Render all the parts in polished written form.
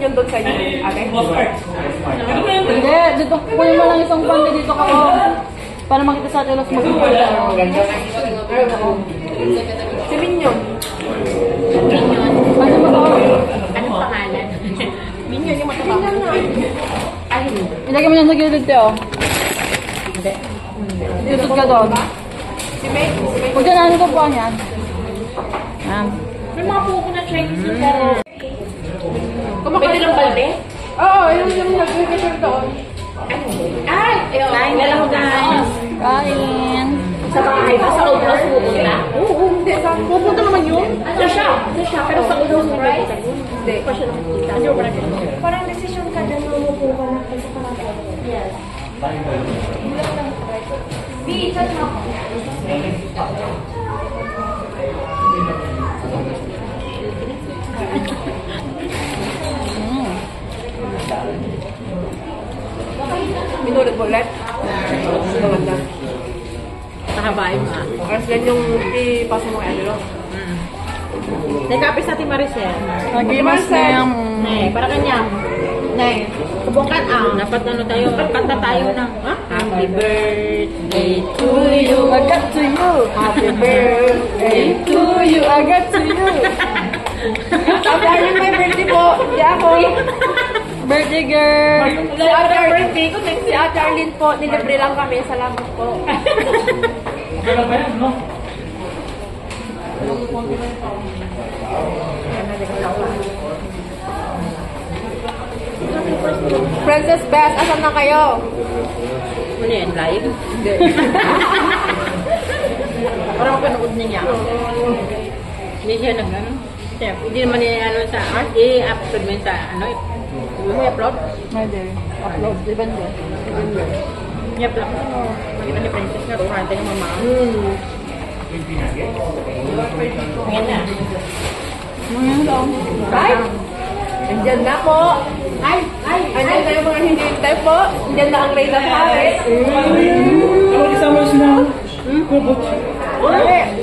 yun doon sa inyo, ate? Hindi, dito kunin mo lang isang pandi dito ka. Para makita sa atin, mag-order. Si Minion. Ano ba ito? Anong pangalan? Minion yung mataba. Minion na. Ay, Ilagay mo lang sa gilid, Teo. hindi. Tutut ka doon. Si May. Huwag dyan, ano ka po yan? May mga puko na Chinese na pero... Pwede lang balde? Oo, yung nag-picture doon. Ay! Kain na lang guys. Kain. Sa bahay ba? Sa Udros pupunta? Oo, hindi. Pupunta naman yun. Ano siya? Pero sa Udros mo nakikita yun? Hindi. Pa siya nakikita. Ano ba nakikita? Parang decision ka dyan, mamupo ka na kasi ka natin. Yes. Di, chat mo. Minulit mo ulit. Maganda. Nakabain ma. Kasi yan yung ipasa mo kay Adelo. Nagkapis natin Maricel. Nagimas na yung... Para kanya. Nay, subukan dapat tayo, kanta tayo ng Happy birthday to you. I got to you. Happy birthday To you. I got to you. Sabi Arlene, may birthday po. Di ako. Birthday girl. Si Ate birthday ko. Si Ate Arlene po. Nilibre lang kami. Salamat po. Okay lang ba yan, no? Princess Beth, asan na kayo? Ano yan, live? Hindi. Parang panood niya ako. Hindi siya nag-ano. Hindi naman niya ano sa art. I-upload mo sa ano. May upload? Pwede. Upload. Depende. I-upload mo. Makita ni Princess nga. Kurante yung mama. Ngayon na. Ngayon lang. Ay! Andyan na po. Andyan na yung mga hinihintay po. Andyan na ang Reyna Paris. Isama sila.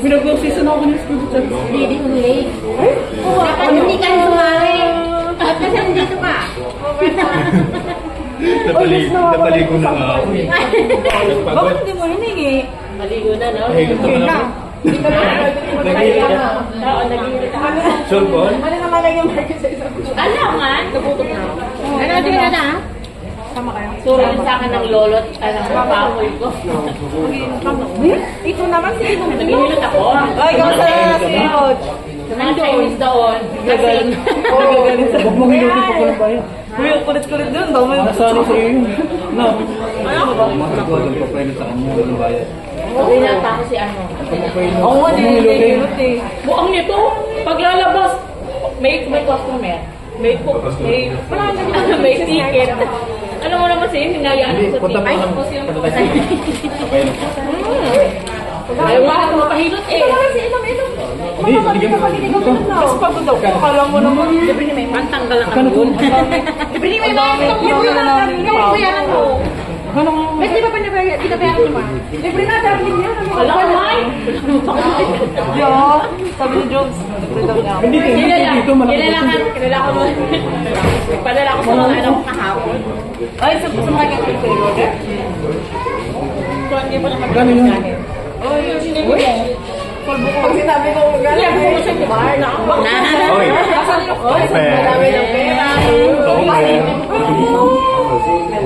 Pinag-season ako ng school chat. Hindi ko late. Dapat hindi ka sumali. At kasi nandito ka. Napaligo na nga ako. Bakit hindi mo hiningi? Maligo na, no? Nahilot na. Dito na. Nag-iinit ka. Oo, nag-iinit ako. Sure, Paul? Ano naman lang yung market sa isang Ano nga? Nabutot na. Ano din na na? Sama kayo? Suro rin sa akin ng lolot at ng papakoy ko. Ito naman si Inong. Nag-iinit ako. Ay, kamusta na si Coach? Mga Chinese doon. Galing. Huwag mong hinutin pa ko ng bayan. Uy, kulit-kulit doon. Dami. Nasali sa iyo. No. Ano ba? Magkakawalan pa pwede sa kanya ng bayan. Pinata ko si ano. Oo nga, nililot eh. Buang nito. Paglalabas, may customer. May may ticket. Alam mo naman sa'yo, hinayaan Hindi, ko sa punta ticket. pa Ay, lang. ko siya. Ayaw nga, mapahilot eh. Hindi, binigyan mo. Mas pagod daw. Akala mo naman. Libre ni may pantanggal lang ang yun. Libre ni may bayaran mo. Ba't di ba pa binabayaran mo ma? Libre na, darling niya. Wala ka may. Yo, sabi ni Jones. Libre daw niya. Hindi, dito malaki. Kilala ko mo. Padala ko sa mga anak ko kahapon. Ay, sa mga kaya ko yung order? So, hindi pa naman Gano'n yun? Uy, pag sinabi ko gano'n. Kaya ko sa bar na ako. Oy. Asan yung oy? Pera. Madami ng pera.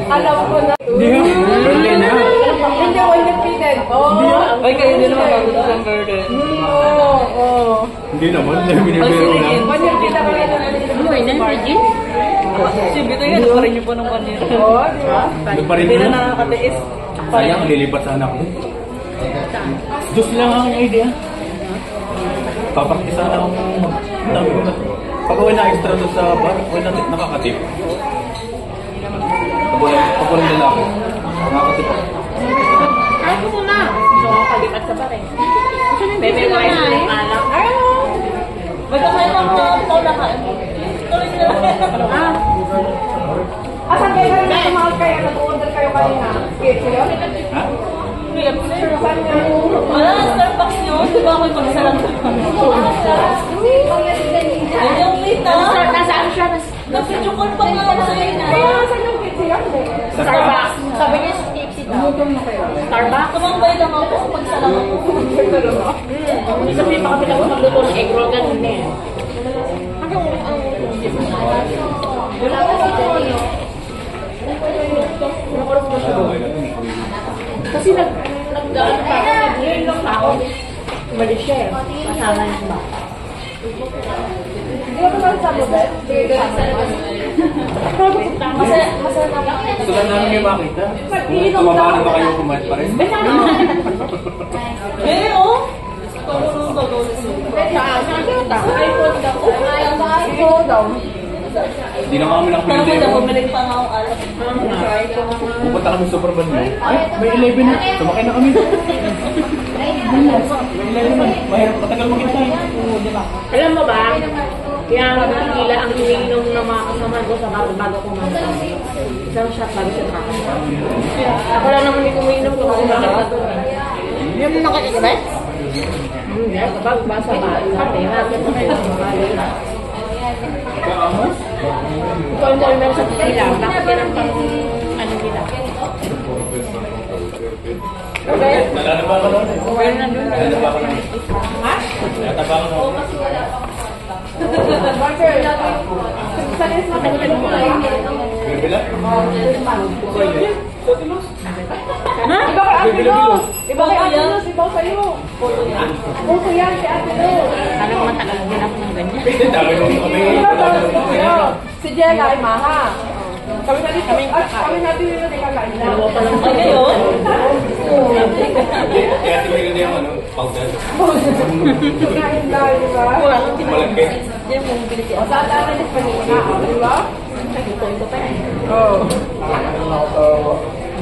Alam ko na. Hindi nga. Birthday na. Hindi, one repeated. Oh. Ay, kayo din naman bago sa burden. Oo. Hindi naman. Binibiro na. One repeated ako ito. Ano yun? Virgin? Sige, ito yun. Pa rin niyo po ng one year. Oo, di ba? Hindi pa rin Hindi na yun. nakakatiis. Sayang, lilipat sa anak ko. Diyos lang ang idea. Papaktisa na akong pag uwi na extra doon sa bar, uwi na nakakatip. Pag walang lalaki, nakakatip ako. Ay, ko muna. So, kalipat sa bar eh. Bebe, wine na yung alam. Magkakain lang po na kain. Tuloy nila. Asan kayo na tumawag kayo? Nag-order kayo kanina? KFC yun? Ha? KFC? Saan nga? Wala, Starbucks yun. Di ba ako yung magsalang? Ay, yung late na. Nasaan siya? Kasi yung kon pa nga ako sa'yo na. Saan yung siya mo? Starbucks. Sabi niya, tipsy daw. Starbucks. Tumambay lang ako kapag salamat ko. Hindi sabi pa kami lang magluto ng egg roll ganun eh. Wala ka si Jenny. Kasi nagdaan pa ako, nag-learn lang ako. Umalis siya eh. Kasama niya ba? Hindi ko naman sa mo, Bet. Masaya na ako. Gusto lang namin kayo makita. Kung tumaba na ba kayo kumat pa rin? Eh, oh! Pagulong pagulong. iPhone daw. Hindi na kami Tapos nakapili na demo. bumalik pa nga ako alam. Pupunta kami sa Superman mo. Ay, may 11 na. Sumakay na kami. May 11 na. Mahirap katagal maghintay. Alam mo ba, kaya tequila ang iniinom ng mga kasama ko sa bago kumain. Isang shot bago siya nakakain. Ako lang naman yung umiinom ko kasi bakit na to. Hindi mo nakakita ba? Hindi, bago ba sa bahay? Bakit na kayo sa bahay? Ikaw yung dahil meron sa tequila. Bakit yan ang pang ano nila? Okay? Nalalaba ka nun. Meron na doon. Nalalaba ka nun. Ha? Nalalaba ka nun. Salis na kayo mo Bibila? Iba kay Ate Luz. Iba kay Ate Luz. Iba sa'yo. Puto yan si Ate Luz. Ano ko matagal din ako ng ganyan? Dami nung kami. Si Jella ay Maha. Kami natin yun na kakain na. Dalawa pa lang. Ay, ngayon? Kaya tingin na yung ano, powder. Kain tayo, di ba? Malaki. O sa atin na panina, di ba? Oo.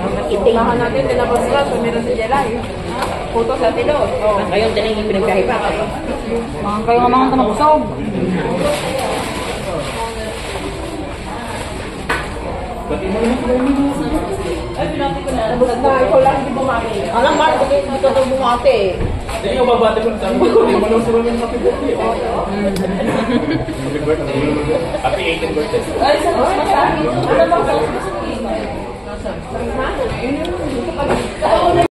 Makitingahan natin, nilabas na. So, meron si Jella eh. Puto sa Ate Luz. Oo. Ngayon, dala yung pinagkahipa ka. Mga kayo nga mga tanapusog. Pati mo na. Nabulag na, ikaw lang, hindi bumaki. Alam, Mark, hindi ka ito bumate eh. Hindi yung babate ko sa amin. Hindi mo nang surunin happy birthday. Happy birthday. Happy 18th birthday. Ay, sa mas masakit. Ano bang sauce mo sa Yun yung